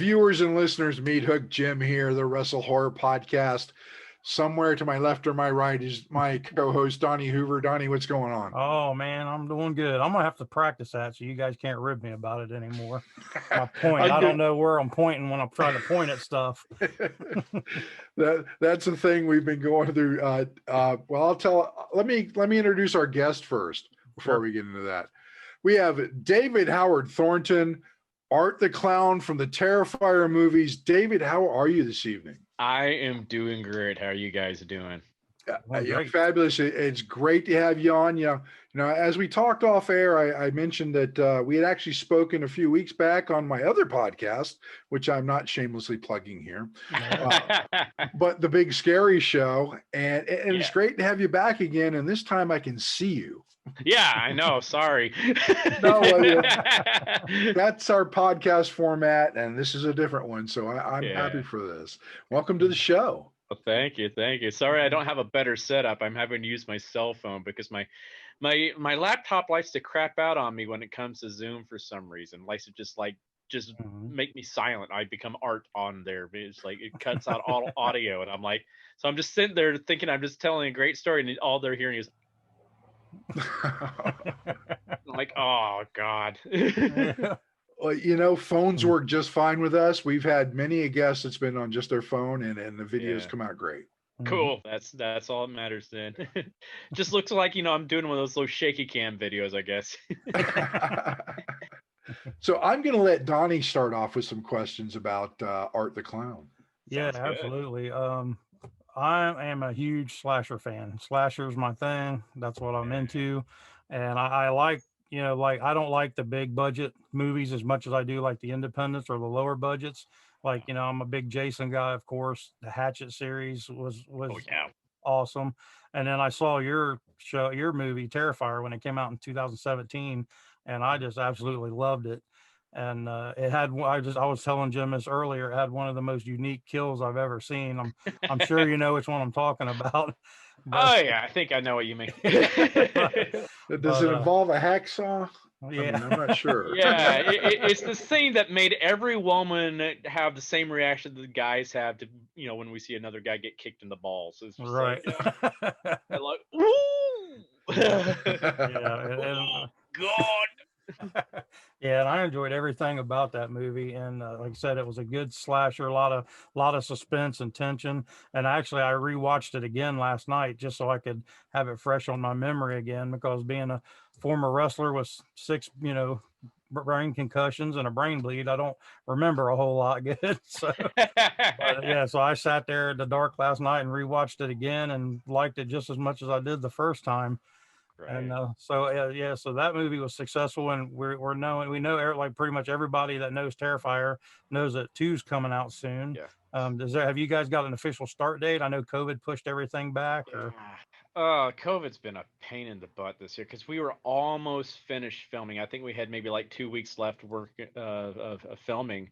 viewers and listeners, Meat Hook Jim here, the Wrestle Horror Podcast. Somewhere to my left or my right is my co-host Donnie Hoover. Donnie, what's going on? Oh man, I'm doing good. I'm gonna have to practice that so you guys can't rib me about it anymore. My point. I don't know where I'm pointing when I'm trying to point at stuff. That's the thing we've been going through. Let me introduce our guest first before we get into that. We have David Howard Thornton, Art the Clown from the Terrifier movies. David, how are you this evening? I am doing great. How are you guys doing? Fabulous. It's great to have you on. You know, as we talked off air, I mentioned that we had actually spoken a few weeks back on my other podcast, which I'm not shamelessly plugging here, but the Big Scary Show. And it's great to have you back again. And this time I can see you. Yeah, I know. Sorry. No, that's our podcast format, and this is a different one. So I'm happy for this. Welcome to the show. Well, thank you. Sorry, I don't have a better setup. I'm having to use my cell phone because my laptop likes to crap out on me when it comes to Zoom for some reason. Likes to just make me silent. I become Art on there. It's like it cuts out all audio, and I'm like, so I'm just sitting there thinking I'm just telling a great story, and all they're hearing is. I'm like, oh God. Well, you know, phones work just fine with us. We've had many a guest that's been on just their phone, and the videos come out great. Cool. That's all that matters then. Just looks like, I'm doing one of those little shaky cam videos, I guess. So I'm going to let Donnie start off with some questions about Art the Clown. Yeah, absolutely. I am a huge slasher fan. Slasher is my thing. That's what I'm into. And I like, I don't like the big budget movies as much as I do like the independents or the lower budgets. Like, I'm a big Jason guy, of course. The Hatchet series was awesome. And then I saw your movie Terrifier when it came out in 2017, and I just absolutely loved it. And it had, I was telling Jim this earlier, it had one of the most unique kills I've ever seen. I'm sure you know which one I'm talking about. But, I think I know what you mean. Does it involve a hacksaw? Yeah. I'm not sure. Yeah, it's the thing that made every woman have the same reaction that the guys have to, when we see another guy get kicked in the balls. It's just right. Like, ooh! Oh, God! Yeah, and I enjoyed everything about that movie, and like I said, it was a good slasher, a lot of suspense and tension. And actually, I rewatched it again last night just so I could have it fresh on my memory again, because being a former wrestler with 6 brain concussions and a brain bleed, I don't remember a whole lot good. So so I sat there in the dark last night and rewatched it again and liked it just as much as I did the first time. Right. And so that movie was successful, and we know like pretty much everybody that knows Terrifier knows that 2's coming out soon. Yeah. Have you guys got an official start date? I know COVID pushed everything back. COVID's been a pain in the butt this year because we were almost finished filming. I think we had maybe like 2 weeks left of filming,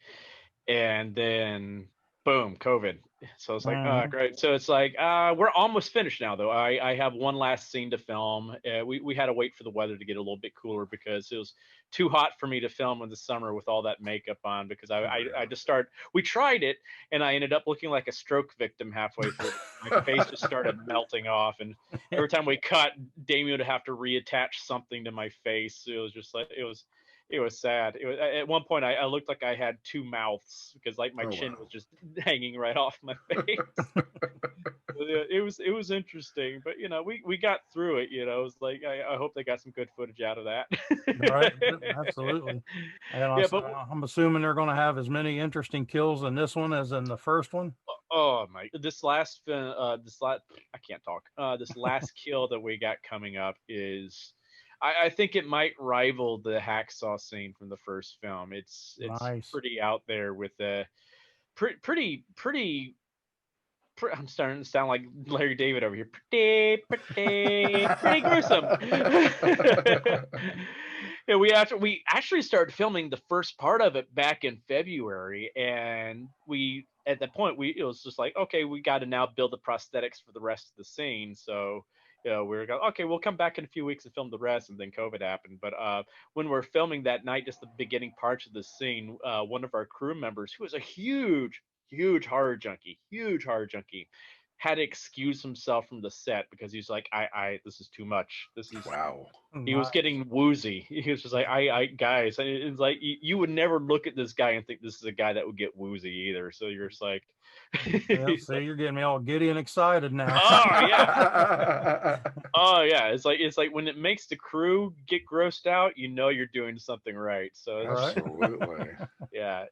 and then boom, COVID. So it's like, great. So it's like, we're almost finished now, though. I have one last scene to film. We had to wait for the weather to get a little bit cooler because it was too hot for me to film in the summer with all that makeup on, because I just we tried it, and I ended up looking like a stroke victim halfway through. My face just started melting off, and every time we cut, Damien would have to reattach something to my face. It was just like, it was sad. It was, at one point I looked like I had 2 mouths because like my chin was just hanging right off my face. It was interesting, but we got through it. It was like, I hope they got some good footage out of that. Right, absolutely. And I'm assuming they're going to have as many interesting kills in this one as in the first one. Oh my! This last kill that we got coming up is. I think it might rival the hacksaw scene from the first film. It's nice. Pretty out there with the pretty. I'm starting to sound like Larry David over here. Pretty gruesome. Yeah, we actually started filming the first part of it back in February, and at that point it was just like, okay, we got to now build the prosthetics for the rest of the scene. So we were going, okay, we'll come back in a few weeks and film the rest, and then COVID happened. But when we're filming that night, just the beginning parts of the scene, one of our crew members, who was a huge huge horror junkie, had to excuse himself from the set because he's like, this is too much. This is Wow. He was getting woozy. He was just like, guys, and it's like you would never look at this guy and think this is a guy that would get woozy either. So you're just like, Well, see, you're getting me all giddy and excited now. oh yeah, oh yeah. It's like when it makes the crew get grossed out, you know you're doing something right. So Absolutely. yeah,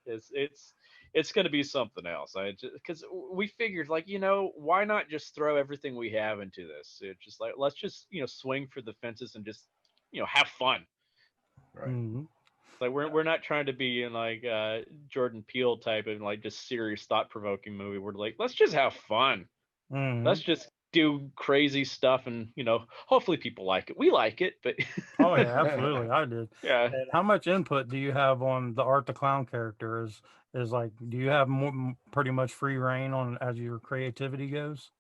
it's going to be something else. Because we figured, like, why not just throw everything we have into this? It's just like, let's just swing for the fences and just have fun. Right. Mhm. Like we're not trying to be in like Jordan Peele type of like just serious thought provoking movie. We're like, let's just have fun. Mhm. Let's just do crazy stuff, and hopefully people like it. We like it, but Oh yeah, absolutely, I did. yeah. And how much input do you have on the Art the Clown character? Is like, do you have pretty much free reign on as your creativity goes?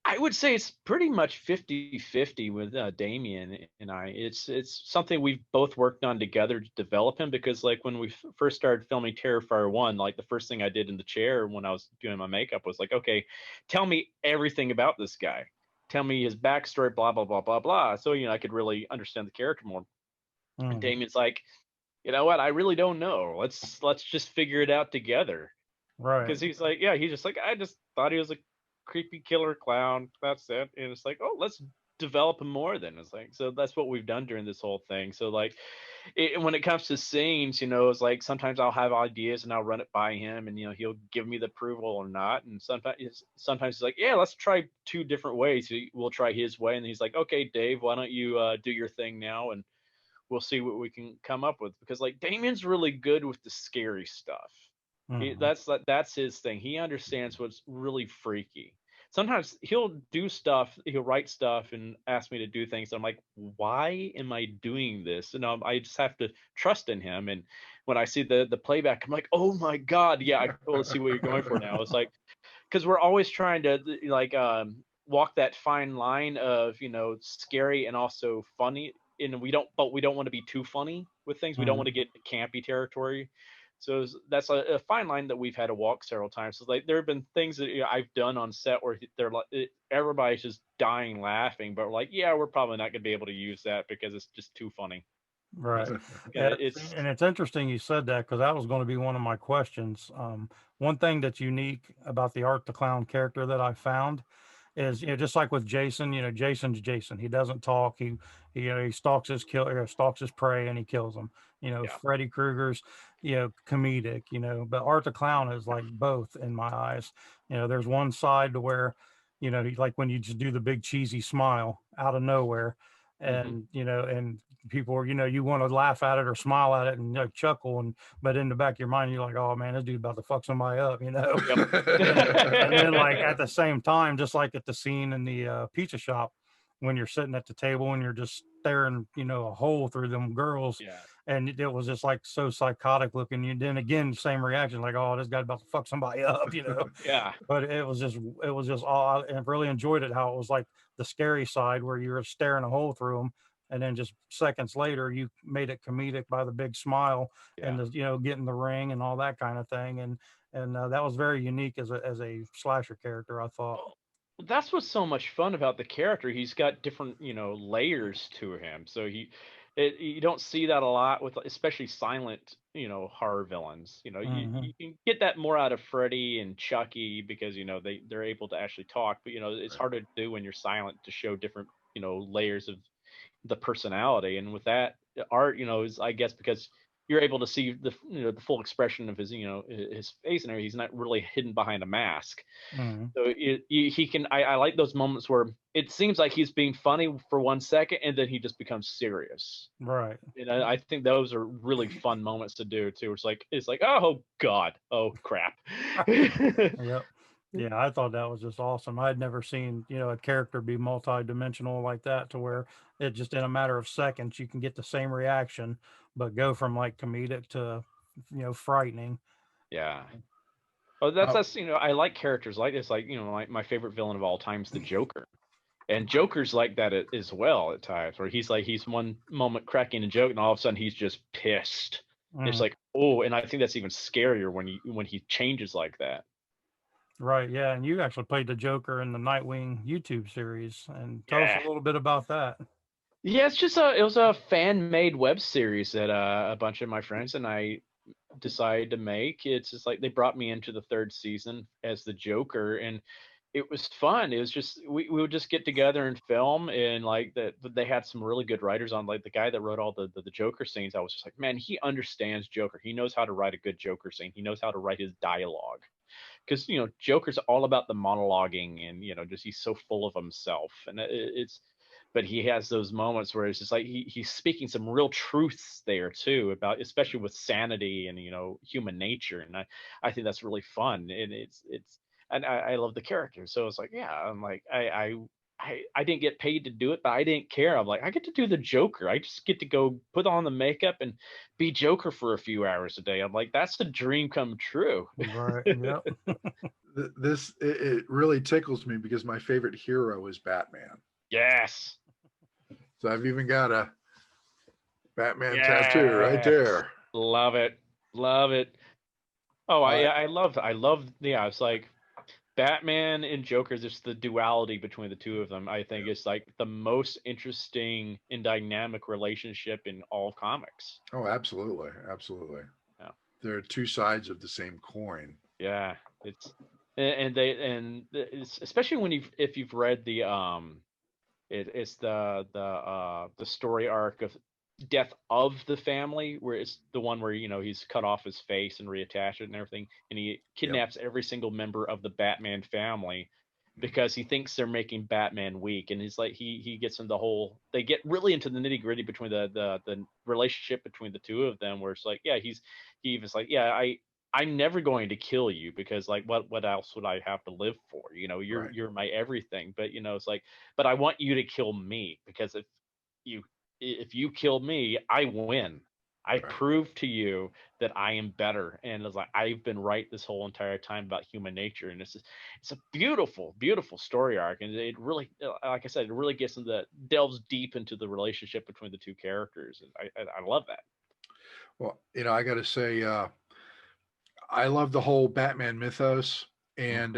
I would say it's pretty much 50-50 with Damien and I. It's something we've both worked on together to develop him, because like when we first started filming Terrifier 1, like the first thing I did in the chair when I was doing my makeup was like, okay, tell me everything about this guy. Tell me his backstory, blah, blah, blah, blah, blah. So, I could really understand the character more. And Mhm. Damien's like, you know what? I really don't know. Let's just figure it out together. Because Right. he's like, yeah, he's just like, I just thought he was a creepy killer clown. That's it. And it's like, oh, let's develop him more then. It's like, so that's what we've done during this whole thing. So like, when it comes to scenes, it's like sometimes I'll have ideas and I'll run it by him, and he'll give me the approval or not. And sometimes he's like, yeah, let's try two different ways. We'll try his way, and he's like, okay, Dave, why don't you do your thing now, and we'll see what we can come up with. Because like Damien's really good with the scary stuff. Mhm. That's his thing. He understands what's really freaky. Sometimes he'll write stuff and ask me to do things. I'm like, why am I doing this? And I just have to trust in him. And when I see the playback, I'm like, oh my god, yeah, I totally see what you're going for now. It's like, because we're always trying to like walk that fine line of scary and also funny. And we don't want to be too funny with things. We don't want to Mhm. get campy territory. So that's a fine line that we've had to walk several times. So like there have been things that I've done on set where they're like everybody's just dying laughing, but we're like, yeah, we're probably not going to be able to use that because it's just too funny. Right. Yeah, It's and it's interesting you said that because that was going to be one of my questions. One thing that's unique about the Art the Clown character that I found is, just like with Jason, Jason's Jason. He doesn't talk. He stalks stalks his prey and he kills them. yeah. Freddy Krueger's, comedic. But Art the Clown is like both in my eyes. There's one side to where, like when you just do the big cheesy smile out of nowhere, Hmm. and and people are, you want to laugh at it or smile at it and chuckle, but in the back of your mind you're like, oh man, this dude's about to fuck somebody up. Yep. And then like at the same time, just like at the scene in the pizza shop when you're sitting at the table and you're just staring, a hole through them girls, Yeah. and it was just like so psychotic looking. You then again, same reaction, like, oh, this guy's about to fuck somebody up. Yeah. But it was just all, I really enjoyed it, how it was like the scary side where you were staring a hole through them, and then just seconds later you made it comedic by the big smile and Yeah. the getting the ring and all that kind of thing. And that was very unique as a slasher character, I thought. Well, that's what's so much fun about the character. He's got different, layers to him. So you don't see that a lot with, especially silent, horror villains. You Hmm. can get that more out of Freddy and Chucky because they're able to actually talk. But it's Right. harder to do when you're silent to show different, layers of the personality. And with that art, is, I guess, because you're able to see the full expression of his his face and everything. He's not really hidden behind a mask. Hmm. So he can. I like those moments where it seems like he's being funny for 1 second and then he just becomes serious. Right. And I think those are really fun moments to do too. It's like, oh god, oh crap. Yep. Yeah, I thought that was just awesome. I'd never seen, a character be multi-dimensional like that, to where it just in a matter of seconds you can get the same reaction, but go from like comedic to, frightening. Yeah. Oh, Uh, that's I like characters like this. Like my favorite villain of all time is the Joker. And Joker's like that as well at times, where he's one moment cracking a joke, and all of a sudden he's just pissed. It's Mm, like, oh, and I think that's even scarier when he changes like that. right. Yeah. And you actually played the Joker in the Nightwing YouTube series. And tell us a Yeah. little bit about that. Yeah, it was a fan made web series that a bunch of my friends and I decided to make. It's just like they brought me into the third season as the Joker, and it was fun. It was just we would just get together and film, and like that they had some really good writers on. Like the guy that wrote all the Joker scenes, I was just like, man, he understands Joker. He knows how to write a good Joker scene. He knows how to write his dialogue. Because Joker's all about the monologuing, and just he's so full of himself, and it's but he has those moments where it's just like he's speaking some real truths there too, about especially with sanity and human nature, and I think that's really fun, and it's and I love the character, so it's like, yeah, I'm like I didn't get paid to do it, but I didn't care. I'm like, I get to do the Joker. I just get to go put on the makeup and be Joker for a few hours a day. I'm like, that's the dream come true. Right. Yep. It really tickles me because my favorite hero is Batman. Yes. So I've even got a Batman tattoo right there. Love it. Love it. Oh, I love yeah, it's like Batman and Joker, just the duality between the two of them, I think is like the most interesting and dynamic relationship in all of comics. Oh, absolutely. Absolutely. Yeah. There are two sides of the same coin. Yeah. It's especially if you've read it's the story arc of Death of the Family, where it's the one where he's cut off his face and reattached it and everything, and he kidnaps every single member of the Batman family because he thinks they're making Batman weak, and he's like he gets in they get really into the nitty gritty between the relationship between the two of them, where it's like, yeah, he was like, yeah, I'm never going to kill you because like what else would I have to live for? You're my everything. But it's like, but I want you to kill me, because if you kill me, I win. I prove to you that I am better. And it's like, I've been right this whole entire time about human nature. And it's a beautiful, beautiful story arc. And it really, like I said, it really delves deep into the relationship between the two characters. And I love that. Well, I got to say, I love the whole Batman mythos. And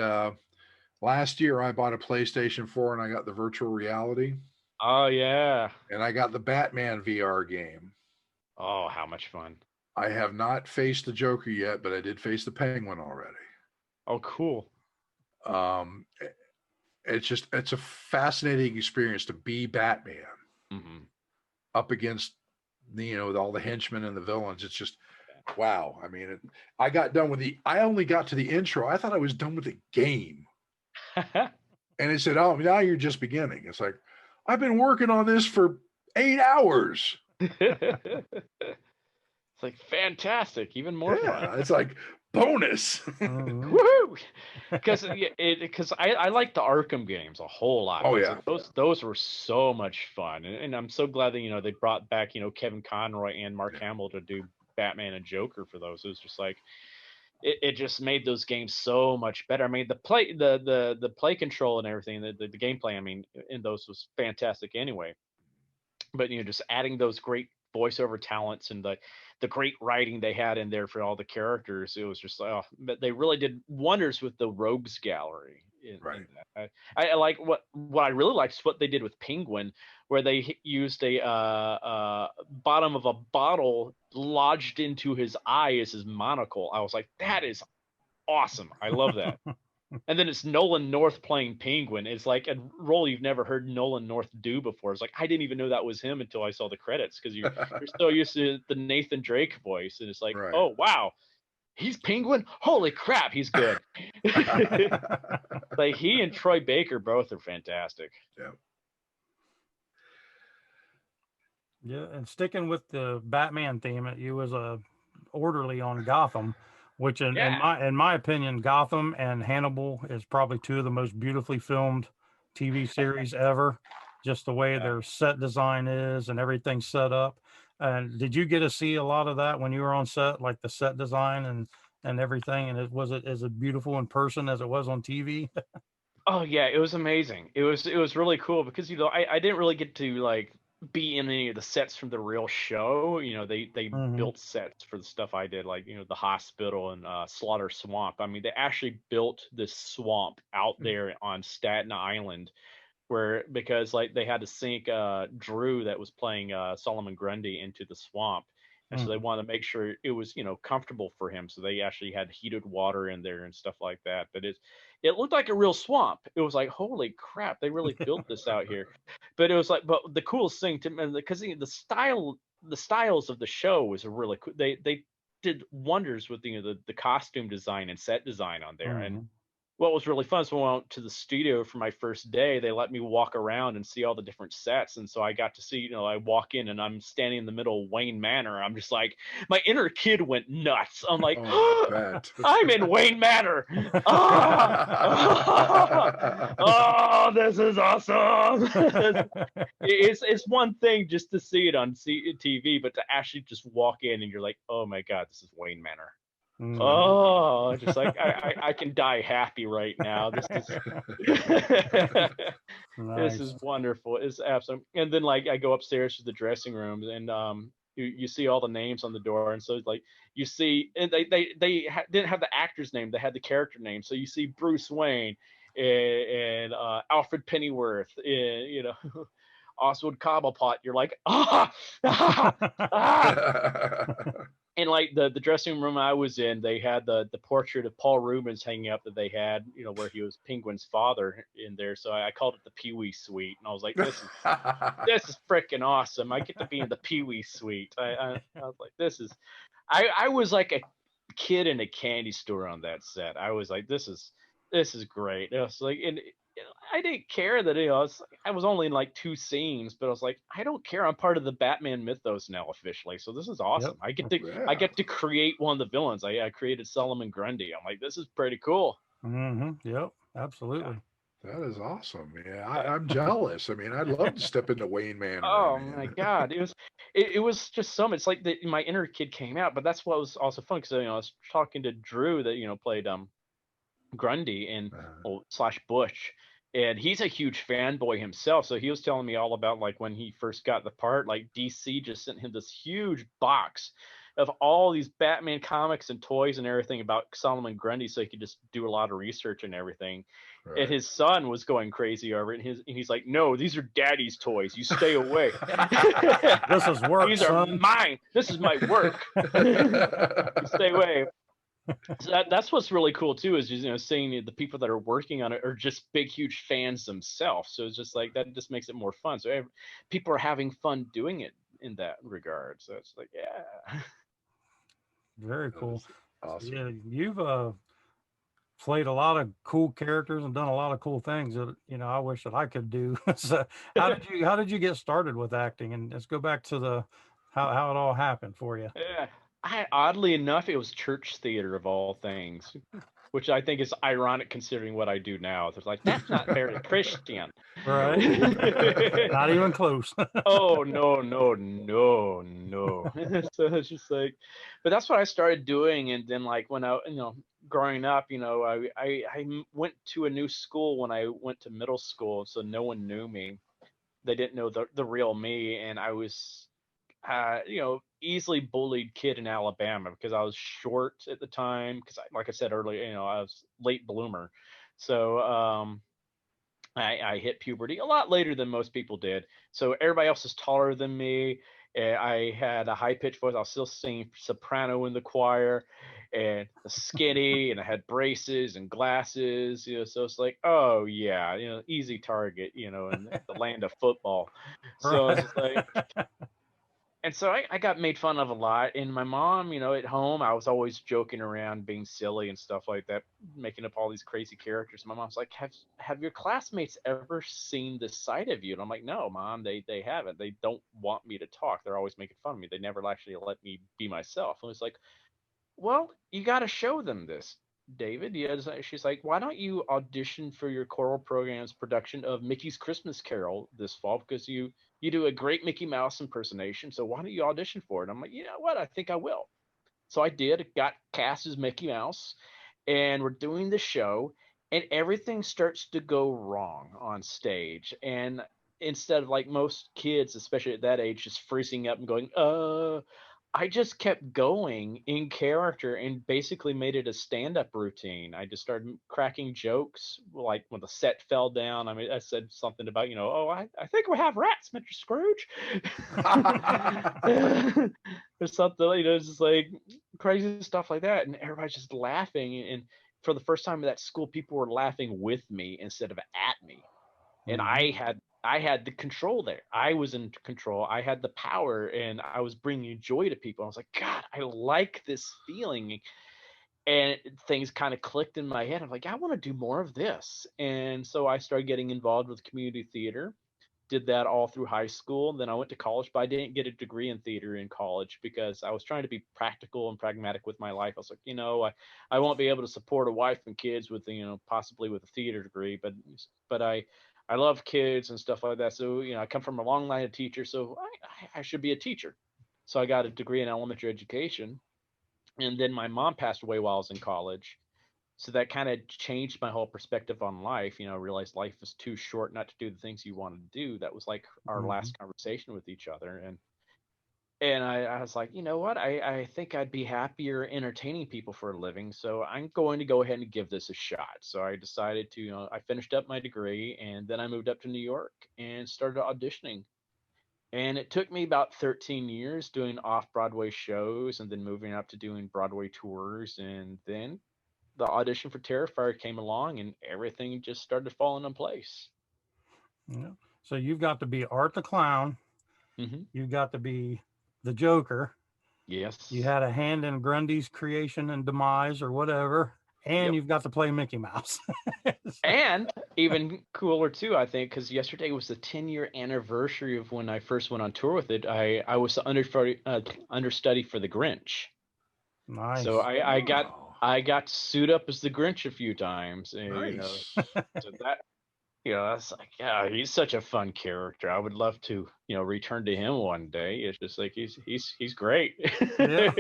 last year I bought a PlayStation 4 and I got the virtual reality. Oh, yeah. And I got the Batman VR game. Oh, how much fun. I have not faced the Joker yet, but I did face the Penguin already. Oh, cool. It's a fascinating experience to be Batman up against all the henchmen and the villains. It's just, wow. I mean, I only got to the intro. I thought I was done with the game. And it said, oh, now you're just beginning. It's like, I've been working on this for 8 hours. It's like fantastic, even more fun. It's like bonus. Woohoo! Because I like the Arkham games a whole lot. Oh yeah, those were so much fun, and I'm so glad that they brought back Kevin Conroy and Mark Hamill to do Batman and Joker for those. It was just like it just made those games so much better. I mean, the play control and everything, the gameplay, I mean, in those was fantastic anyway. But just adding those great voiceover talents and the great writing they had in there for all the characters, it was just like, but they really did wonders with the rogues gallery. Right. I like what I really liked is what they did with Penguin, where they used a bottom of a bottle lodged into his eye as his monocle. I was like, that is awesome. I love that. And then it's Nolan North playing Penguin. It's like a role you've never heard Nolan North do before. It's like, I didn't even know that was him until I saw the credits, because you're so used to the Nathan Drake voice. And it's like, oh, wow, he's Penguin? Holy crap, he's good. Like, he and Troy Baker both are fantastic. Yeah. Yeah, and sticking with the Batman theme, you was a orderly on Gotham, which in my opinion, Gotham and Hannibal is probably two of the most beautifully filmed TV series ever. Just the way their set design is and everything set up. And did you get to see a lot of that when you were on set, like the set design and everything? And was it as beautiful in person as it was on TV? Oh yeah, it was amazing. It was really cool because I didn't really get to like be in any of the sets from the real show. They Hmm. built sets for the stuff I did, like the hospital and Slaughter Swamp. I mean, they actually built this swamp out there on Staten Island where because like they had to sink Drew that was playing Solomon Grundy into the swamp. And so they Hmm. wanted to make sure it was, comfortable for him. So they actually had heated water in there and stuff like that. But it looked like a real swamp. It was like, holy crap, they really built this out here. But it was like, but the coolest thing to me, because the styles of the show was really cool. They did wonders with the costume design and set design on there. And Hmm. what was really fun is when I went to the studio for my first day, they let me walk around and see all the different sets. And so I got to see, I walk in and I'm standing in the middle of Wayne Manor. I'm just like, my inner kid went nuts. I'm like, Oh, I oh, bet. I'm in Wayne Manor. Ah, oh, this is awesome. It's one thing just to see it on TV, but to actually just walk in and you're like, oh my God, this is Wayne Manor. Hmm. Oh, just like I can die happy right now. This is this is Nice. wonderful. It's absolute. And then like I go upstairs to the dressing rooms and you see all the names on the door and so it's like you see and they didn't have the actor's name, they had the character name. So you see Bruce Wayne and Alfred Pennyworth and Oswald Cobblepot. You're like ah, ah. And like the dressing room I was in, they had the portrait of Paul Rubens hanging up that they had, where he was Penguin's father in there. So I called it the Pee Wee Suite, and I was like, this is freaking awesome. I get to be in the Pee Wee Suite. I was like, I was like a kid in a candy store on that set. I was like, this is great. It was like, and I didn't care that I was only in like 2 scenes, but I was like, I don't care. I'm part of the Batman mythos now officially, so this is Yep. awesome. I Yeah, get to create one of the villains. I created Solomon Grundy. I'm like, this is pretty cool. Hmm. Yep. Yeah. Absolutely. that is awesome. Yeah, I'm jealous. I mean, I'd love to step into Wayne Manor. I Oh my mean, God, it was just some. It's like my inner kid came out, but that's what was also fun because I was talking to Drew that played Grundy and slash Butch, and he's a huge fanboy himself. So he was telling me all about like when he first got the part, like DC just sent him this huge box of all these Batman comics and toys and everything about Solomon Grundy, so he could just do a lot of research and everything. And right. his son was going crazy over it. And he's like, "No, these are Daddy's toys. You stay away. This is work, These are son. mine. This is my work. You stay away." So that's what's really cool too is just, seeing the people that are working on it are just big huge fans themselves, so it's just like that just makes it more fun. So people are having fun doing it in that regard, so it's like yeah. Very That cool. is So, awesome. yeah, you've played a lot of cool characters and done a lot of cool things that I wish that I could do. So how did you get started with acting? And let's go back to the how it all happened for you. Yeah, oddly enough, it was church theater of all things, which I think is ironic considering what I do now. It's like that's not very Christian. Right? Not even close. Oh no, no, no, no. So it's just like, but that's what I started doing, and then like when growing up, I went to a new school when I went to middle school, so no one knew me. They didn't know the real me, and I was, easily bullied kid in Alabama because I was short at the time. Because like I said earlier, I was late bloomer, so I hit puberty a lot later than most people did. So everybody else is taller than me. I had a high pitched voice. I was still singing soprano in the choir, and skinny, and I had braces and glasses. So it's like, oh yeah, easy target. In the land of football. So it's Right. just like, and so I got made fun of a lot. And my mom, at home, I was always joking around, being silly and stuff like that, making up all these crazy characters. My mom's like, have your classmates ever seen this side of you? And I'm like, no, mom, they haven't. They don't want me to talk. They're always making fun of me. They never actually let me be myself. And it's like, well, you got to show them this, David. Yeah, she's like, why don't you audition for your choral program's production of Mickey's Christmas Carol this fall, because you do a great Mickey Mouse impersonation. So why don't you audition for it? I'm like, you know what? I think I will. So I did. Got cast as Mickey Mouse, and we're doing the show. and everything starts to go wrong on stage. And instead of like most kids, especially at that age, just freezing up and going, I just kept going in character and basically made it a stand-up routine. I just started cracking jokes, like when the set fell down. I mean, I said something about, oh, I think we have rats, Mr. Scrooge. Or something, just like crazy stuff like that. And everybody's just laughing. And for the first time at that school, people were laughing with me instead of at me. And I had the control there. I was in control. I had the power, and I was bringing joy to people. I was like, God, I like this feeling. And things kind of clicked in my head. I'm like, I want to do more of this. And so I started getting involved with community theater. Did that all through high school. Then I went to college, but I didn't get a degree in theater in college because I was trying to be practical and pragmatic with my life. I was like, I won't be able to support a wife and kids with, possibly with a theater degree, but I love kids and stuff like that. So, I come from a long line of teachers, so I should be a teacher. So I got a degree in elementary education. And then my mom passed away while I was in college. So that kind of changed my whole perspective on life. I realized life is too short not to do the things you want to do. That was like our last conversation with each other. And I was like, you know what? I think I'd be happier entertaining people for a living. So I'm going to go ahead and give this a shot. So I decided to, I finished up my degree, and then I moved up to New York and started auditioning. And it took me about 13 years doing off-Broadway shows and then moving up to doing Broadway tours. And then the audition for Terrifier came along, and everything just started falling in place. Yeah. So you've got to be Art the Clown. Mm-hmm. You've got to be the Joker. Yes. You had a hand in Grundy's creation and demise or whatever. And you've got to play Mickey Mouse. And even cooler too, I think, because yesterday was the 10-year anniversary of when I first went on tour with it. I was the understudy for the Grinch. Nice. So I got to suit up as the Grinch a few times. And, Nice. So that, that's like, yeah, he's such a fun character. I would love to, return to him one day. It's just like he's great. Yeah.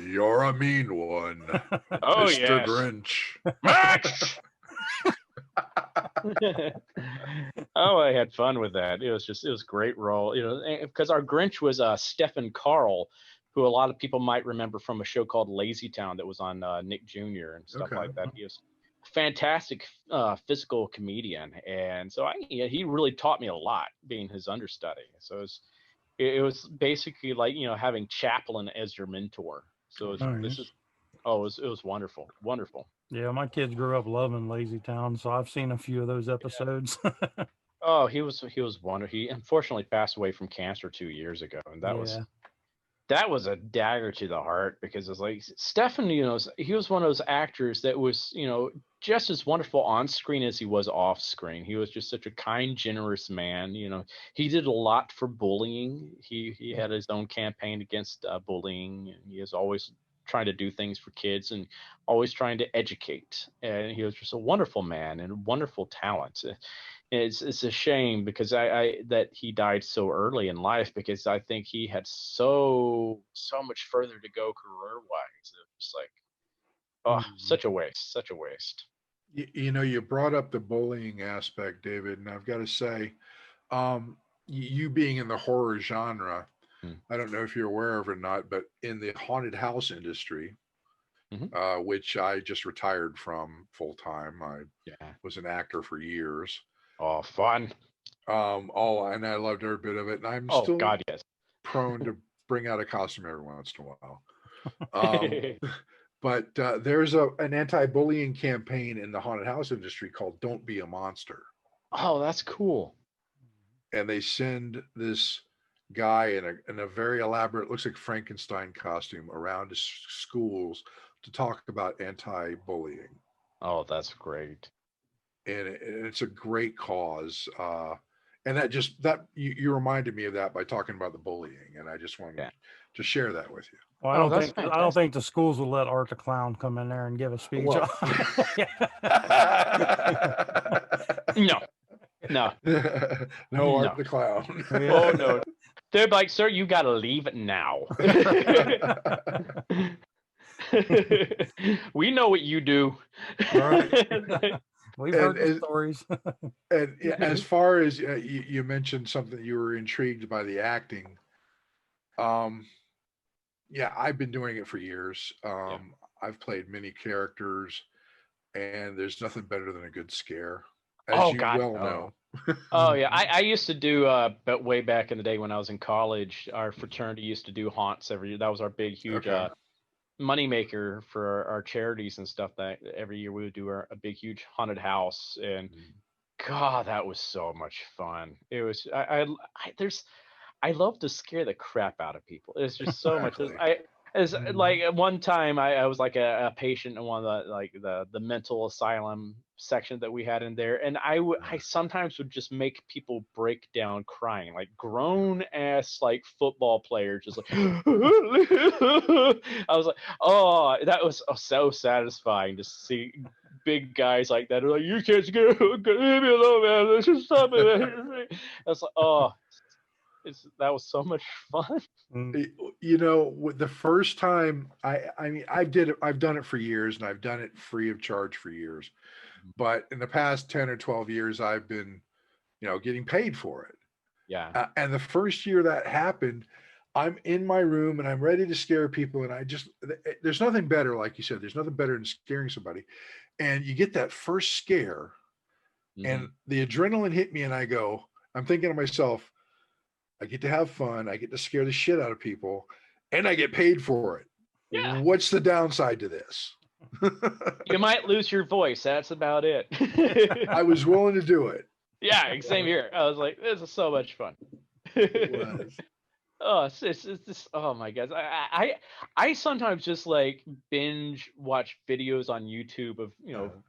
You're a mean one, Oh, Mr. yes. Grinch. Max! Oh, I had fun with that. It was a great role, because our Grinch was Stephen Carl, who a lot of people might remember from a show called Lazy Town that was on Nick Jr. and stuff like that. He was a fantastic physical comedian, and so he really taught me a lot being his understudy. So it was basically like having Chaplin as your mentor. So it was wonderful, wonderful. Yeah, my kids grew up loving Lazy Town, so I've seen a few of those episodes. Oh, he was wonderful. He unfortunately passed away from cancer 2 years ago, and that was a dagger to the heart, because it's like Stefan, he was one of those actors that was, just as wonderful on screen as he was off screen. He was just such a kind, generous man. He did a lot for bullying. He had his own campaign against bullying, and he was always trying to do things for kids and always trying to educate. And he was just a wonderful man and wonderful talent. It's a shame because that he died so early in life, because I think he had so much further to go career wise. It's like, such a waste. You brought up the bullying aspect, David, and I've got to say, you being in the horror genre, I don't know if you're aware of it or not, but in the haunted house industry, which I just retired from full time, I was an actor for years. Oh, fun. And I loved every bit of it. And I'm still God, yes. prone to bring out a costume every once in a while. But there's an anti-bullying campaign in the haunted house industry called Don't Be a Monster. Oh, that's cool. And they send this guy in a very elaborate, looks like Frankenstein costume around to schools to talk about anti-bullying. Oh, that's great. And it's a great cause. And that you reminded me of that by talking about the bullying, and I just wanted to share that with you. Well, I don't think the schools will let Art the Clown come in there and give a speech. Well, No, Art the Clown. Oh no, they're like, sir, you got to leave it now. We know what you do. All right. We've And, heard the and, stories. as far as you mentioned something, you were intrigued by the acting. Um, yeah, I've been doing it for years. Yeah. I've played many characters, and there's nothing better than a good scare, as Oh you God, well no. know. Oh yeah, I used to do but way back in the day when I was in college, our fraternity used to do haunts every year. That was our big huge Okay. money maker for our charities and stuff. That every year we would do a big huge haunted house, and God, that was so much fun. It was I love to scare the crap out of people. It's just so much. Exactly. As like at one time, I was like a patient in one of the like the mental asylum section that we had in there, and I sometimes would just make people break down crying, like grown ass like football players, just like I was like, oh, that was so satisfying to see big guys like that. They're like, you can't scare, leave me alone, man. Let's just stop it. I was like, oh, that was so much fun. You know, the first time I mean, I've done it for years, and I've done it free of charge for years. But in the past 10 or 12 years, I've been, getting paid for it. Yeah. And the first year that happened, I'm in my room and I'm ready to scare people. And there's nothing better, like you said, there's nothing better than scaring somebody. And you get that first scare, and the adrenaline hit me, and I'm thinking to myself, I get to have fun, I get to scare the shit out of people, and I get paid for it. Yeah. What's the downside to this? You might lose your voice. That's about it. I was willing to do it. Yeah, same here. I was like, this is so much fun. It was. Oh, it's just, oh my God. I sometimes just like binge watch videos on YouTube of,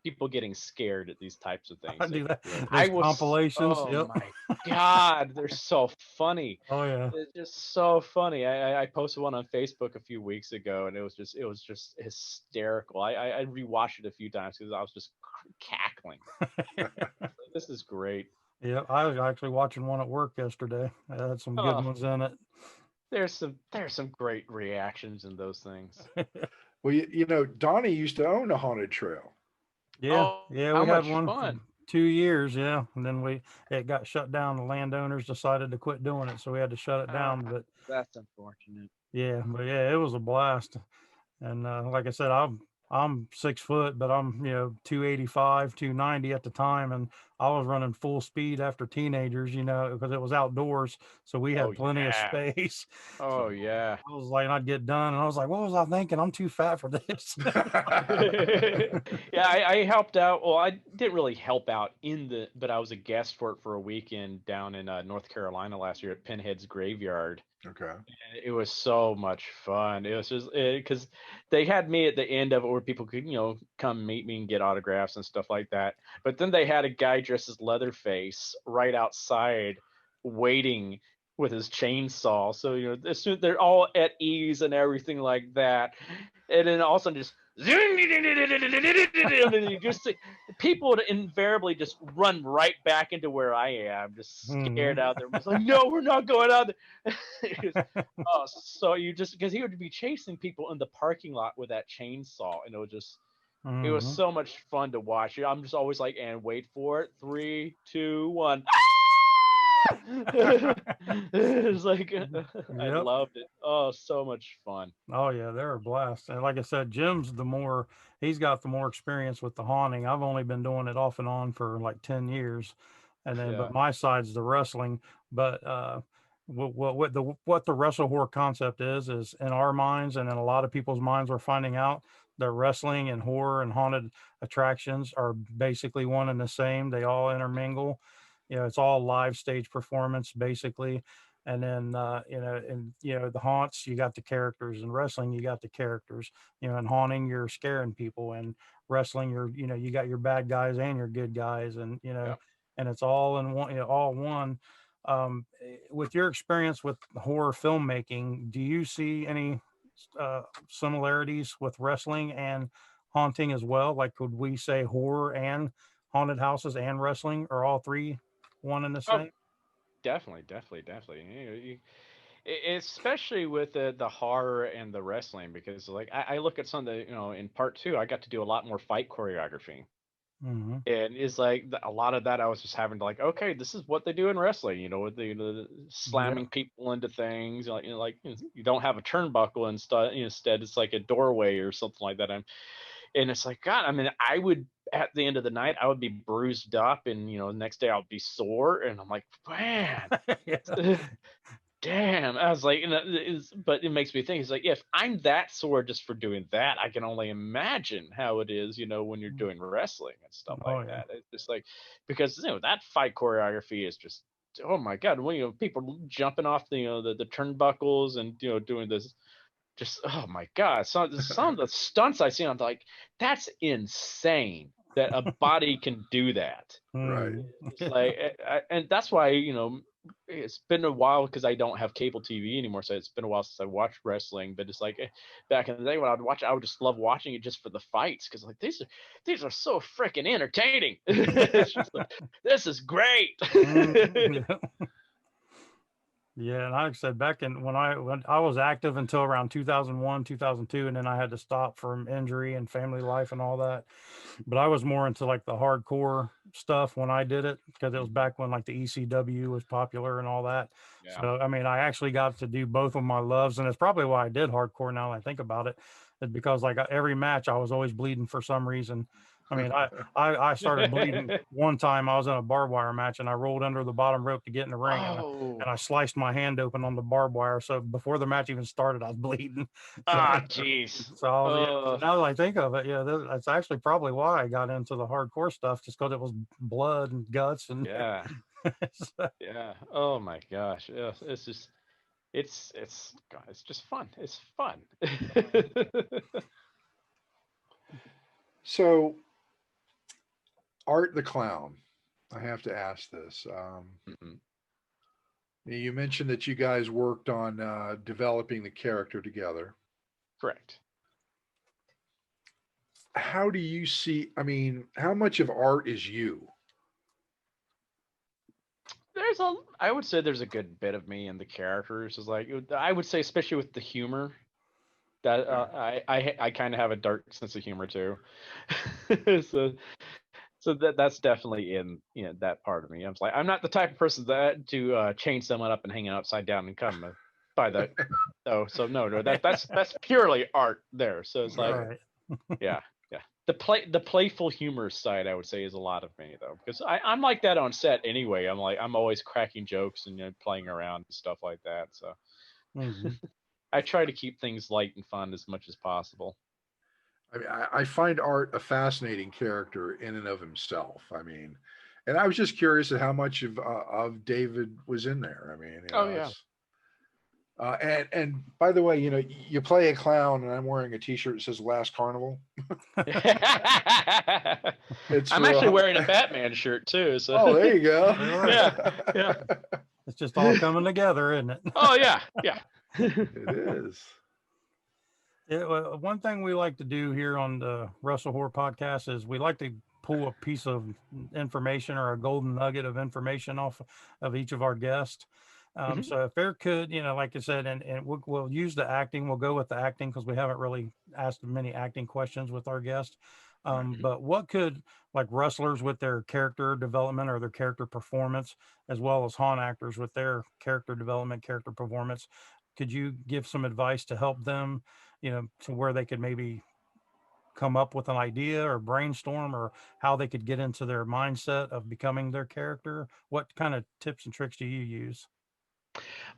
people getting scared at these types of things. I do that. I Those was, compilations. oh Yep. my God, they're so funny. Oh yeah. It's just so funny. I posted one on Facebook a few weeks ago, and it was just hysterical. I rewatched it a few times because I was just cackling. This is great. Yeah, I was actually watching one at work yesterday. It had some good Oh, ones in it. there's some great reactions in those things. Well, Donnie used to own a haunted trail. Yeah, Oh, yeah, how we had much one fun. for 2 years, yeah, and then it got shut down. The landowners decided to quit doing it, so we had to shut it down. But That's unfortunate. yeah, it was a blast. And like I said, I'm 6 foot, but I'm 285, 290 at the time, and I was running full speed after teenagers, because it was outdoors, so we had Oh plenty of yeah. space. Oh yeah. I was like, I'd get done, and I was like, what was I thinking? I'm too fat for this. Yeah, I helped out. Well, I didn't really help out but I was a guest for it for a weekend down in North Carolina last year at Pinhead's Graveyard. Okay. And it was so much fun. It was just because they had me at the end of it where people could, come meet me and get autographs and stuff like that. But then they had a guy dressed as Leatherface right outside waiting with his chainsaw. So, as soon they're all at ease and everything like that. And then all of a sudden just and you just see people would invariably just run right back into where I am, just scared out there. It's like, no, we're not going out there. Oh, so because he would be chasing people in the parking lot with that chainsaw, and it was so much fun to watch. I'm just always like, and wait for it, 3, 2, 1. It's like I loved it. Oh, so much fun. Oh yeah, they're a blast. And like I said, he's got the more experience with the haunting. I've only been doing it off and on for like 10 years. And then but my side's the wrestling. But what the WrestleHorror concept is in our minds and in a lot of people's minds, we're finding out that wrestling and horror and haunted attractions are basically one and the same. They all intermingle. It's all live stage performance basically. And then the haunts, you got the characters. In wrestling, you got the characters. In haunting, you're scaring people. And wrestling, you got your bad guys and your good guys, and and it's all in one, all one. With your experience with horror filmmaking, do you see any similarities with wrestling and haunting as well? Like, could we say horror and haunted houses and wrestling are all three one and the same? Definitely. Especially with the horror and the wrestling, because like I look at some of the, in part two, I got to do a lot more fight choreography. Hmm. And it's like a lot of that I was just having to like, okay, this is what they do in wrestling, with the Yeah. slamming people into things, you don't have a turnbuckle and stuff. Instead, it's like a doorway or something like that. And it's like, God, I mean, I would at the end of the night, I would be bruised up, and the next day I'll be sore, and I'm like, man, Yeah. damn. I was like, but it makes me think. It's like, if I'm that sore just for doing that, I can only imagine how it is, when you're doing wrestling and stuff Oh like yeah. that. It's just like, because that fight choreography is just, oh my God, when people jumping off the turnbuckles and doing this, just, oh my God, some of the stunts I see, I'm like, that's insane that a body can do that. Right. Mhm. It's like, and that's why it's been a while because I don't have cable TV anymore. So it's been a while since I watched wrestling. But it's like, back in the day when I would watch, I would just love watching it just for the fights, because like these are so freaking entertaining. It's just like, this is great. Mhm. Yeah, and like I said, back in when I was active until around 2001, 2002, and then I had to stop from injury and family life and all that. But I was more into like the hardcore stuff when I did it, because it was back when like the ECW was popular and all that. Yeah. So I mean, I actually got to do both of my loves, and it's probably why I did hardcore. Now that I think about it, is because like every match I was always bleeding for some reason. I mean, I started bleeding one time. I was in a barbed wire match, and I rolled under the bottom rope to get in the ring, and Oh. I sliced my hand open on the barbed wire. So before the match even started, I was bleeding. So, Ah, jeez. so I was, yeah, so now that I think of it, yeah, that's actually probably why I got into the hardcore stuff, just because it was blood and guts and Yeah. so, Yeah. Oh my gosh. Yeah. It's just, God, it's just fun. It's fun. So, Art the Clown. I have to ask this. Mhm. You mentioned that you guys worked on developing the character together. Correct. How do you see? I mean, how much of Art is you? I would say there's a good bit of me in the characters. Is like, I would say, especially with the humor, that I kind of have a dark sense of humor too. so that's definitely in that part of me. I'm like, I'm not the type of person that to chain someone up and hang it upside down and come by the. So no, that's purely art there. So it's like, Right. right. yeah, yeah. The playful humor side, I would say, is a lot of me though, because I'm like that on set anyway. I'm always cracking jokes and playing around and stuff like that. So Mhm. I try to keep things light and fun as much as possible. I mean, I find Art a fascinating character in and of himself. I mean, and I was just curious at how much of David was in there. I mean, Oh yeah. it's and by the way, you play a clown, and I'm wearing a T-shirt that says "Last Carnival." It's I'm for actually wearing a Batman shirt too. So oh, there you go. yeah, yeah. It's just all coming together, isn't it? Oh yeah, yeah. It is. One thing we like to do here on the Russell Horror podcast is we like to pull a piece of information or a golden nugget of information off of each of our guests. Mhm. So if there could, like I said, and we'll use the acting, we'll go with the acting because we haven't really asked many acting questions with our guest. Right. But what could, like wrestlers with their character development or their character performance, as well as haunt actors with their character development, character performance, could you give some advice to help them, to where they could maybe come up with an idea or brainstorm, or how they could get into their mindset of becoming their character? What kind of tips and tricks do you use?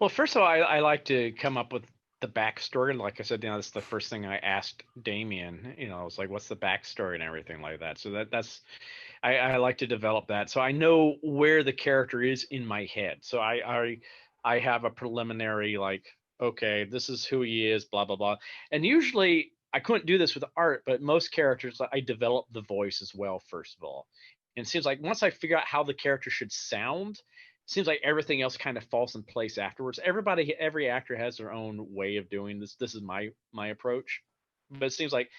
Well, first of all, I like to come up with the backstory. And like I said, that's the first thing I asked Damien. I was like, "What's the backstory and everything like that?" So that's I like to develop that, so I know where the character is in my head. So I have a preliminary, like, okay, this is who he is, blah blah blah. And usually I couldn't do this with art, but most characters I develop the voice as well first of all. And it seems like once I figure out how the character should sound, it seems like everything else kind of falls in place afterwards. Every actor has their own way of doing this. This is my approach, but it seems like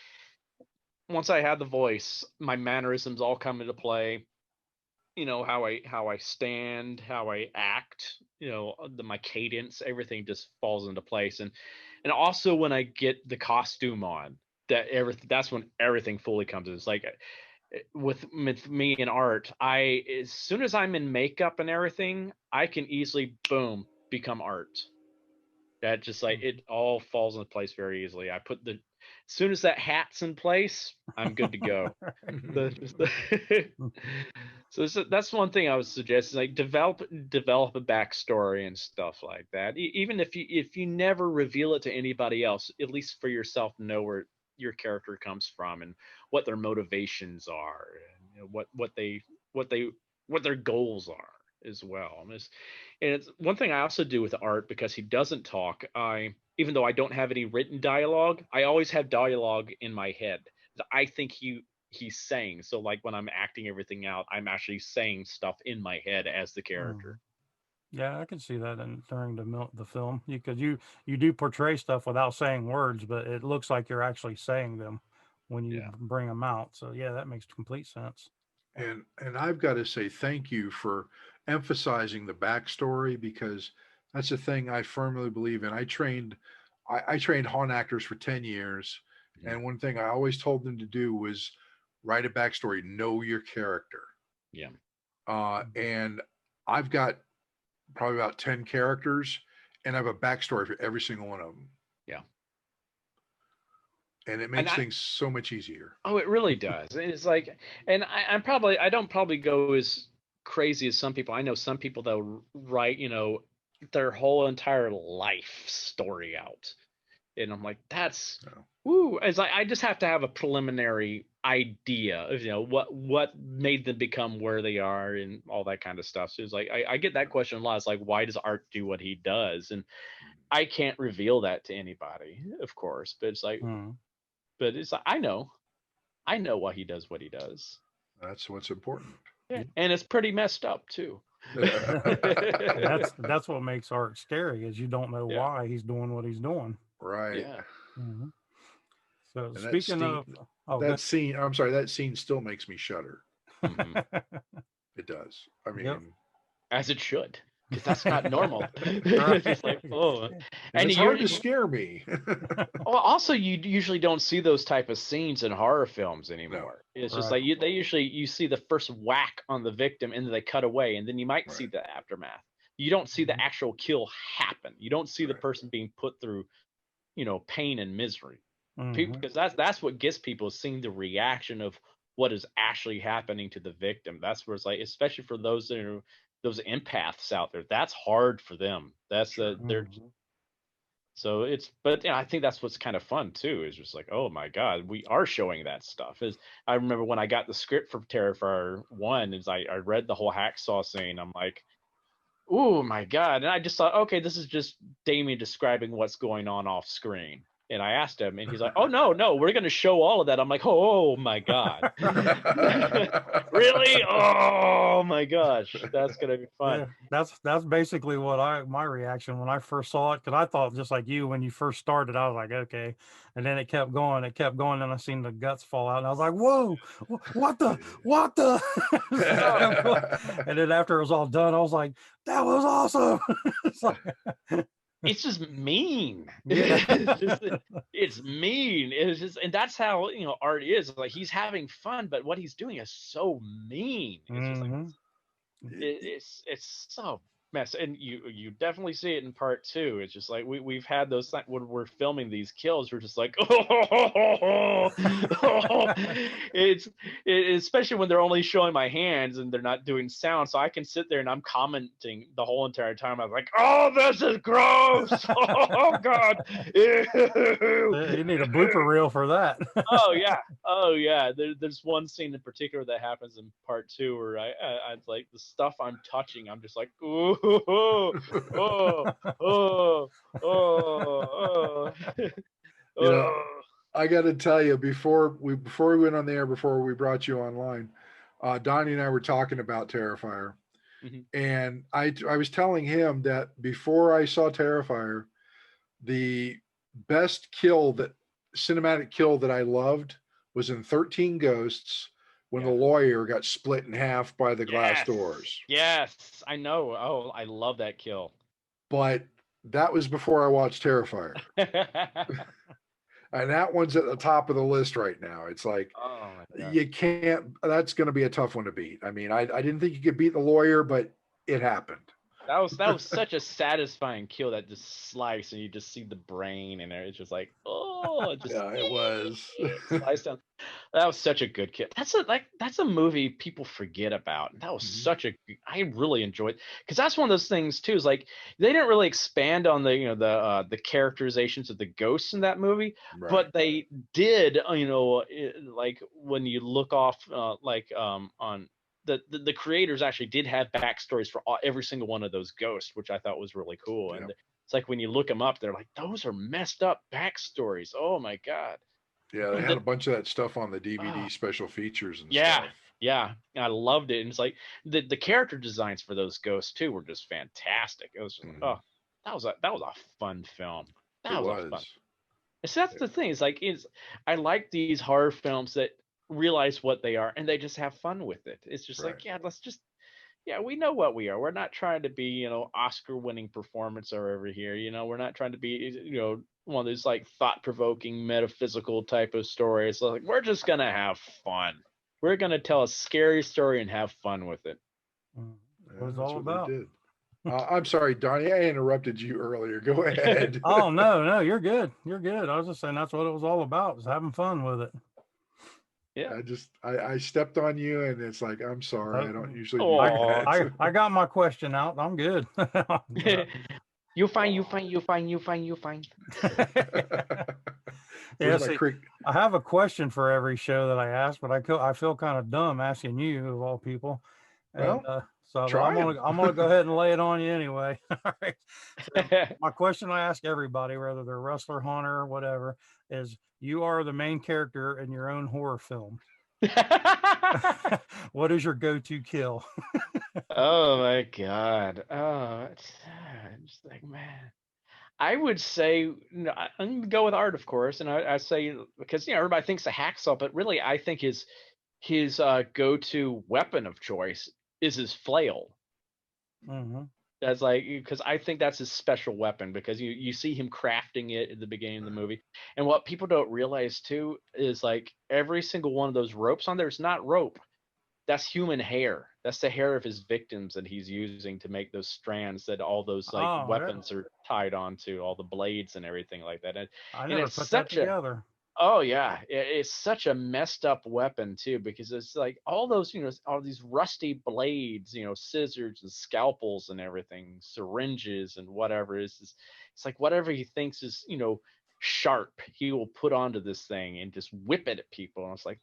once I had the voice, my mannerisms all come into play. how I stand, how I act, my cadence, everything just falls into place. And also when I get the costume on, that's when everything fully comes in. It's like with me in art, as soon as I'm in makeup and everything, I can easily boom become art. That just like it all falls into place very easily. As soon as that hat's in place, I'm good to go. So that's one thing I would suggest is like develop a backstory and stuff like that. Even if you never reveal it to anybody else, at least for yourself, know where your character comes from and what their motivations are, and what their goals are as well. And it's one thing I also do with art, because he doesn't talk. Even though I don't have any written dialogue, I always have dialogue in my head that I think he's saying. So like when I'm acting everything out, I'm actually saying stuff in my head as the character. Yeah, I can see that during the film, because you do portray stuff without saying words, but it looks like you're actually saying them when you bring them out. So yeah, that makes complete sense. And I've got to say thank you for emphasizing the backstory, because that's a thing I firmly believe in. I trained haunt actors for 10 years, and one thing I always told them to do was write a backstory, know your character. Yeah. And I've got probably about 10 characters, and I have a backstory for every single one of them. Yeah. And it makes things so much easier. Oh, it really does. And it's like, and I don't probably go as crazy as some people. I know some people that will write, their whole entire life story out. And I'm like, that's woo. It's like, I just have to have a preliminary idea of, what made them become where they are and all that kind of stuff. So it's like, I get that question a lot. It's like, why does Art do what he does? And I can't reveal that to anybody, of course, but it's like, but it's like, I know why he does what he does. That's what's important. Yeah. And it's pretty messed up too. That's what makes Art scary, is you don't know why he's doing what he's doing. Right. Yeah. So and speaking that scene, I'm sorry, that scene still makes me shudder. It does. I mean, as it should, because that's not normal. It's like, and it's hard to scare me. Well, also, you usually don't see those type of scenes in horror films anymore. No. It's just like you see the first whack on the victim, and then they cut away, and then you might see the aftermath. You don't see the actual kill happen. You don't see the person being put through, pain and misery. Because that's what gets people, seeing the reaction of what is actually happening to the victim. That's where it's like, especially for those that are those empaths out there, that's hard for them. That's they're so it's, but I think that's what's kind of fun too, is just like, oh my God, we are showing that stuff. Is I remember when I got the script for Terrifier 1, is I read the whole hacksaw scene. I'm like, oh my God. And I just thought, okay, this is just Damien describing what's going on off screen. And I asked him, and he's like, "Oh no, we're going to show all of that." I'm like, "Oh my God, really? Oh my gosh, that's going to be fun." Yeah, that's basically what my reaction when I first saw it, because I thought just like you when you first started, I was like, okay, and then it kept going, and I seen the guts fall out, and I was like, "Whoa, what the?" And then after it was all done, I was like, "That was awesome." It's just mean. It's mean. It's just, and that's how Art is. Like, he's having fun, but what he's doing is so mean. It's just like it's so mess. And you definitely see it in part 2. It's just like we've had those when we're filming these kills, we're just like, it's especially when they're only showing my hands and they're not doing sound, so I can sit there and I'm commenting the whole entire time. I was like, oh, this is gross. Oh God. You need a blooper reel for that. Oh yeah. There's one scene in particular that happens in part 2 where I like the stuff I'm touching, I'm just like, ooh, I got to tell you, before we went on the air, before we brought you online, Donnie and I were talking about Terrifier, and I was telling him that before I saw Terrifier, the best cinematic kill that I loved was in 13 Ghosts, when the lawyer got split in half by the glass Yes. doors. Yes, I know. Oh, I love that kill. But that was before I watched Terrifier. And that one's at the top of the list right now. It's like, Oh my God. you can't, that's going to be a tough one to beat. I mean, I didn't think you could beat the lawyer, but it happened. That was such a satisfying kill, that just slice and you just see the brain and it's just like, oh, it just Yeah, it was. slice down. That was such a good kill. That's a movie people forget about. That was such a, I really enjoyed, because that's one of those things too, is like they didn't really expand on the the characterizations of the ghosts in that movie, Right. but they did, like when you look off on the creators actually did have backstories for every single one of those ghosts, which I thought was really cool. Yep. And it's like when you look them up, they're like, those are messed up backstories. Oh my God. Yeah, they had a bunch of that stuff on the DVD special features and stuff. Yeah, I loved it. And it's like the character designs for those ghosts too were just fantastic. It was that was a fun film. That was a fun. So that's the thing. It's like I like these horror films that realize what they are and they just have fun with it. It's just like, we know what we are. We're not trying to be, Oscar winning performance over here. We're not trying to be, one of those like thought provoking metaphysical type of stories. So like, we're just going to have fun. We're going to tell a scary story and have fun with it. What it's all about. I'm sorry, Donnie, I interrupted you earlier. Go ahead. Oh, no, you're good. You're good. I was just saying that's what it was all about, was having fun with it. Yeah. I stepped on you and it's like, I'm sorry. I don't usually do that. I got my question out. I'm good. You fine. Yeah, see, I have a question for every show that I ask, but I feel kind of dumb asking you of all people. And, so I'm gonna go ahead and lay it on you anyway. All right. So my question I ask everybody, whether they're wrestler, hunter, or whatever, is: you are the main character in your own horror film. What is your go-to kill? Oh my God. Oh, it's just like, man. I would say, I'm gonna go with Art, of course, and I say, because everybody thinks a hacksaw, but really I think his go-to weapon of choice is his flail. That's like, because I think that's his special weapon, because you see him crafting it at the beginning of the movie. And what people don't realize too is like every single one of those ropes on there is not rope. That's human hair. That's the hair of his victims that he's using to make those strands that all those weapons are tied onto, all the blades and everything like that. And I never put that together. Oh yeah, it's such a messed up weapon too, because it's like all those, all these rusty blades, scissors and scalpels and everything, syringes and whatever it's like whatever he thinks is, sharp, he will put onto this thing and just whip it at people. And it's like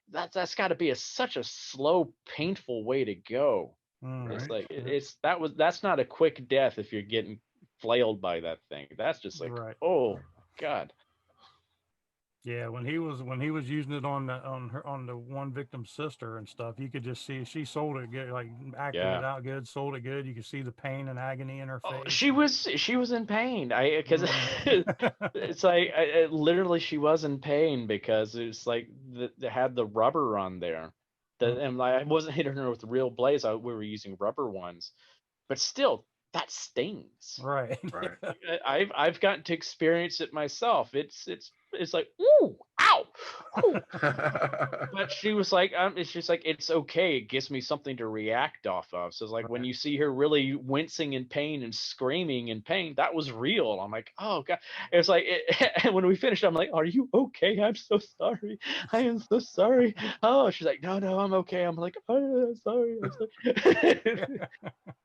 that's got to be such a slow, painful way to go. It's like that's not a quick death if you're getting flailed by that thing. That's just like, oh God. Yeah, when he was using it on the one victim's sister and stuff, you could just see she sold it good, like acted it out good, sold it good. You could see the pain and agony in her face. She was in pain. Because it's like literally she was in pain, because it's like they had the rubber on there, and I wasn't hitting her with real blades. We were using rubber ones, but still. That stings. Right. I've gotten to experience it myself. It's like, ooh, ow. Ooh. But she was like, it's just like, it's okay. It gives me something to react off of. So it's like when you see her really wincing in pain and screaming in pain, that was real. I'm like, oh God. It was like, and when we finished, I'm like, are you okay? I'm so sorry. I am so sorry. Oh, she's like, no, I'm okay. I'm like, oh, sorry.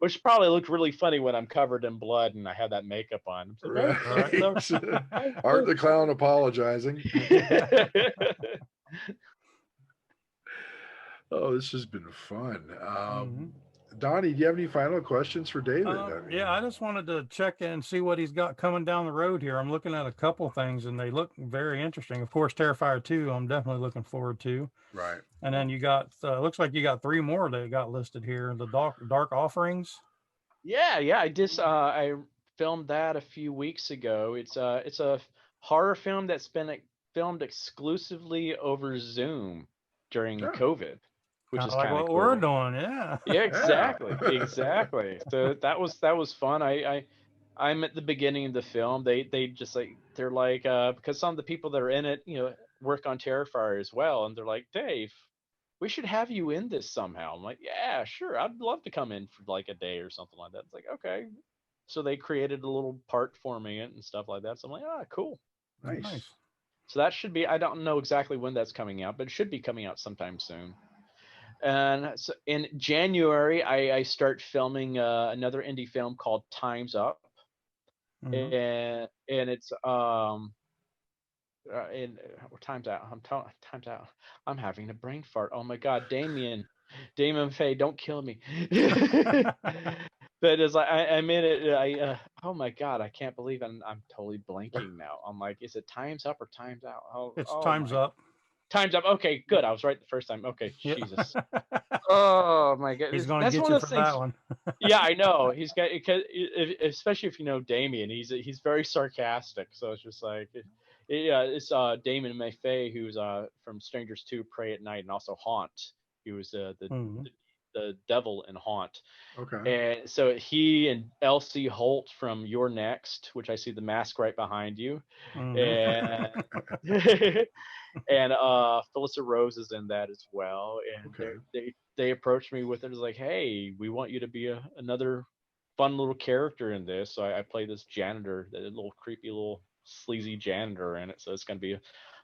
Which probably looked really funny when I'm covered in blood and I have that makeup on. Like, Art the Clown apologizing. Oh, this has been fun. Donnie, do you have any final questions for David? Yeah, I just wanted to check in and see what he's got coming down the road here. I'm looking at a couple things and they look very interesting. Of course, Terrifier 2, I'm definitely looking forward to. Right. And then you got, looks like you got 3 more that got listed here. The Dark Offerings. Yeah. I filmed that a few weeks ago. It's a horror film that's been filmed exclusively over Zoom during Yeah. COVID, which Kind is of like kind of what cool. we're doing. Yeah. Yeah, exactly. So that was fun. I'm at the beginning of the film. They just like they're like because some of the people that are in it, work on Terrifier as well, and they're like, Dave, we should have you in this somehow. I'm like, yeah, sure, I'd love to come in for like a day or something like that. It's like, okay. So they created a little part for me and stuff like that. So I'm like, cool. Nice. So that should be. I don't know exactly when that's coming out, but it should be coming out sometime soon. And so in January, I start filming another indie film called Time's Up, Mhm. and it's in Time's Out. Time's Out. I'm having a brain fart. Oh my God, Damien Faye, don't kill me. But it's like I'm in it. Oh my God, I can't believe I'm totally blanking now. I'm like, is it Time's Up or Time's Out? It's Oh time's my, up. Time's Up. Okay, good. I was right the first time. Okay, Yeah. Jesus. Oh my God, He's going to that's get one you of those for things. that one. Yeah, I know. He's got, especially if you know Damien, he's very sarcastic. So it's just like, yeah, it's Damien Maffei, who's from Strangers 2, Pray at Night, and also Haunt. He was Mhm. the devil in Haunt. Okay. And so he and Elsie Holt from You're Next, which I see the mask right behind you, Mhm. and and Felissa Rose is in that as well. And Okay. they approached me with it as like, hey, we want you to be another fun little character in this. So I play this janitor, that little creepy little sleazy janitor in it. So it's going to be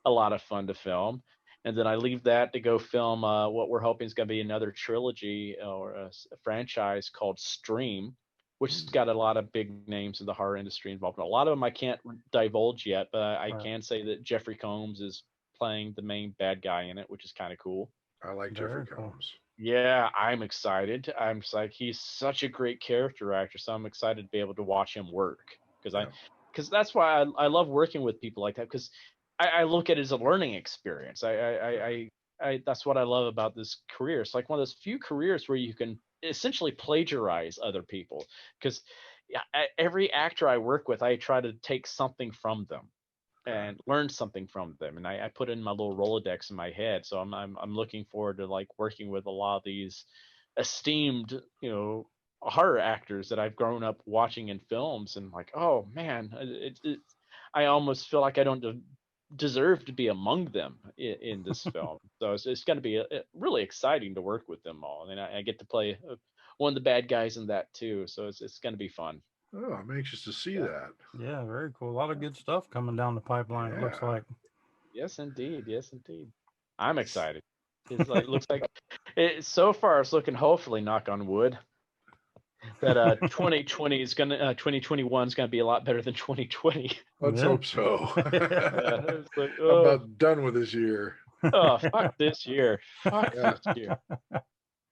a lot of fun to film. And then I leave that to go film what we're hoping is going to be another trilogy or a franchise called Stream, which has got a lot of big names in the horror industry involved. A lot of them I can't divulge yet, but I Right. can say that Jeffrey Combs is playing the main bad guy in it, which is kind of cool. I like Jeffrey Very cool. Combs. Yeah, I'm excited. I'm just like, he's such a great character actor, so I'm excited to be able to watch him work because Yeah. because that's why I love working with people like that because I look at it as a learning experience. That's what I love about this career. It's like one of those few careers where you can essentially plagiarize other people because every actor I work with, I try to take something from them and learn something from them, and I put in my little Rolodex in my head. So I'm looking forward to like working with a lot of these esteemed horror actors that I've grown up watching in films, and like, oh man, I almost feel like I don't deserve to be among them in this film. So it's going to be really exciting to work with them all, and I get to play one of the bad guys in that too. So it's going to be fun. Oh, I'm anxious to see Yeah. that. Yeah, very cool. A lot of good stuff coming down the pipeline, it looks Yeah. like. Yes, indeed. Yes, indeed. I'm excited. It's like looks like it so far it's looking, hopefully, knock on wood, that 2020 is gonna 2021 is gonna be a lot better than 2020. Let's Yeah. hope so. Yeah, it's like, I'm about done with this year. fuck this year. Fuck Yeah. this year.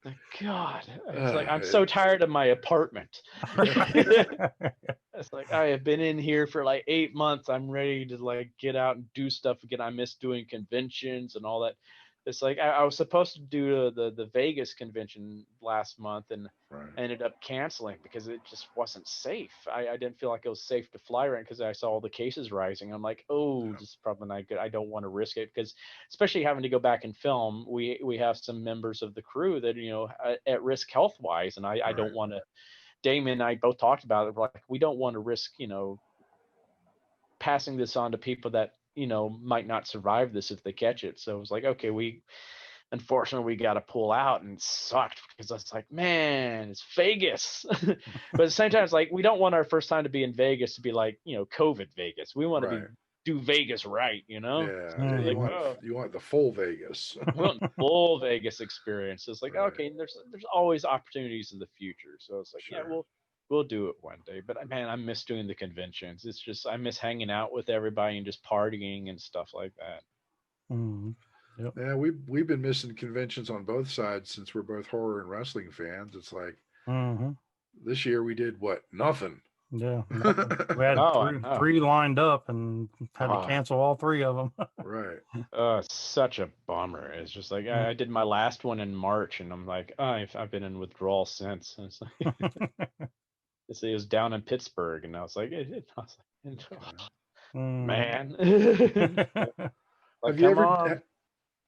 Like, God, it's like I'm so tired of my apartment. It's like I have been in here for like 8 months. I'm ready to like get out and do stuff again. I miss doing conventions and all that. It's like I was supposed to do the Vegas convention last month and Right. ended up canceling because it just wasn't safe. I didn't feel like it was safe to fly around because I saw all the cases rising. I'm like, oh, this is probably not good. I don't want to risk it because especially having to go back and film, we have some members of the crew that at risk health wise, and I don't Right. want to. Damon and I both talked about it. We're like, we don't want to risk, passing this on to people that, might not survive this if they catch it. So it was like, okay, unfortunately we got to pull out, and it sucked because I was like, man, it's Vegas. But at the same time, it's like, we don't want our first time to be in Vegas to be like, COVID Vegas. We want to Right. do Vegas right, Yeah. So Yeah. like, You want the full Vegas. we want the full Vegas experience. It's like, Right. okay, there's always opportunities in the future. So it's like, yeah, Sure. we'll do it one day. But man, I miss doing the conventions. It's just I miss hanging out with everybody and just partying and stuff like that. Mhm. Yep. Yeah, we've been missing conventions on both sides since we're both horror and wrestling fans. It's like Mhm. this year we did what? Nothing. Yeah. Nothing. We had Oh, I know. three lined up and had to Oh, cancel all three of them. Right. it's such a bummer. It's just like I did my last one in March, and I'm like, I've been in withdrawal since. And it's like, it was down in Pittsburgh, and I was like, Mm. man, like, Have you come ever on.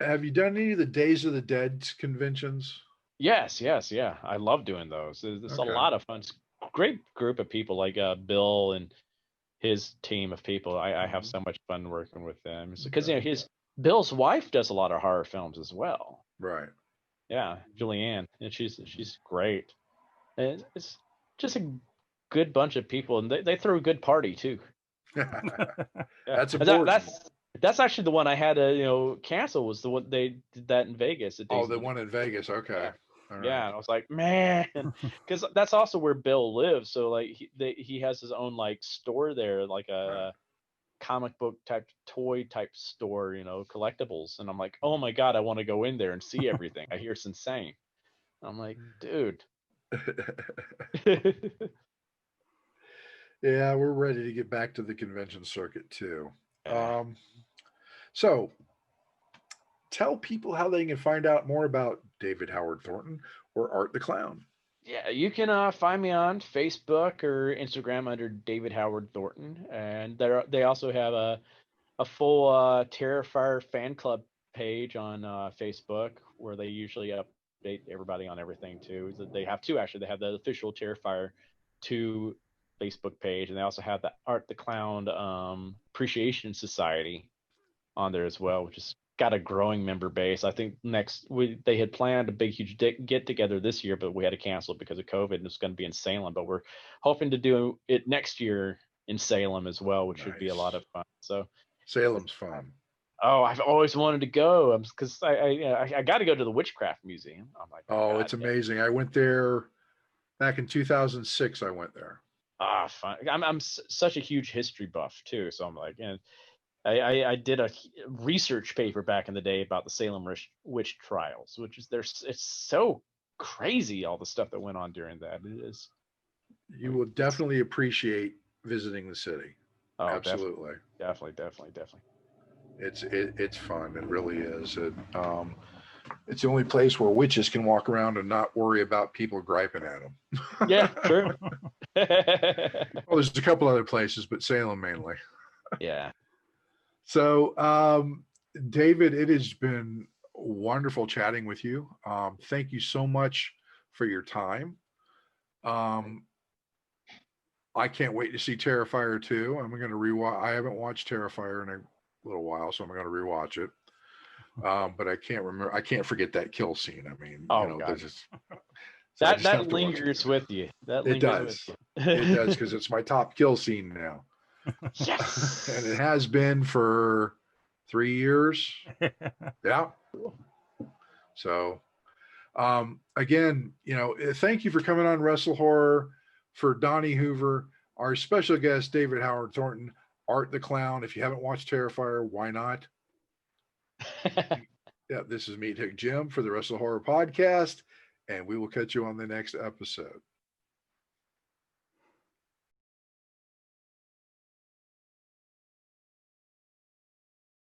Have you done any of the Days of the Dead conventions? Yes, yes, yeah. I love doing those. It's a Okay. lot of fun. It's a great group of people like Bill and his team of people. I have Mhm. so much fun working with them because Okay. his Bill's wife does a lot of horror films as well. Right. Yeah, Julianne, and she's great. And it's just a good bunch of people, and they throw a good party too. Yeah, That's and important. that's actually the one I had to cancel, was the one they did that in Vegas at Oh, Days of the the Dead. one in Vegas. Okay. Yeah. All Yeah, right. and I was like, man, because that's also where Bill lives. So like he has his own like store there, like Right. a comic book type toy type store, collectibles. And I'm like, oh my god, I want to go in there and see everything. I hear it's insane. I'm like, dude. Yeah, we're ready to get back to the convention circuit too. Yeah. So tell people how they can find out more about David Howard Thornton or Art the Clown. Yeah, you can find me on Facebook or Instagram under David Howard Thornton, and they also have a full Terrifier fan club page on Facebook where they usually update everybody on everything too. They have two actually. They have the official Terrifier 2 Facebook page, and they also have the Art the Clown Appreciation Society on there as well, which has got a growing member base. I think they had planned a big huge get together this year, but we had to cancel it because of COVID, and it's going to be in Salem. But we're hoping to do it next year in Salem as well, which should be a lot Nice. of fun. So Salem's fun. oh, I've always wanted to go because I got to go to the Witchcraft Museum. I'm like, oh Oh, god, it's amazing. I went there back in 2006. I went there. fun. I'm such a huge history buff too, so I'm like, and I did a research paper back in the day about the Salem witch trials, which is it's so crazy, all the stuff that went on during that. It is. You will definitely appreciate visiting the city. Oh, Absolutely. definitely. It's fun. It really is. It's the only place where witches can walk around and not worry about people griping at them. Yeah, true. Well, there's a couple other places, but Salem mainly. Yeah. So, David, it has been wonderful chatting with you. Thank you so much for your time. I can't wait to see Terrifier 2. I'm going to rewatch. I haven't watched Terrifier in a little while, so I'm going to rewatch it. But I can't remember. I can't forget that kill scene. I mean, Oh god. just, so I just have That to watch it lingers again. with you. That It lingers does. with you. It does, because it's my top kill scene now. Yes. And it has been for 3 years. Yeah. So, again, thank you for coming on Wrestle Horror. For Donnie Hoover, our special guest, David Howard Thornton, Art the Clown. If you haven't watched Terrifier, why not? Yeah, this is Meat Hook Jim for the Wrestle Horror Podcast, and we will catch you on the next episode.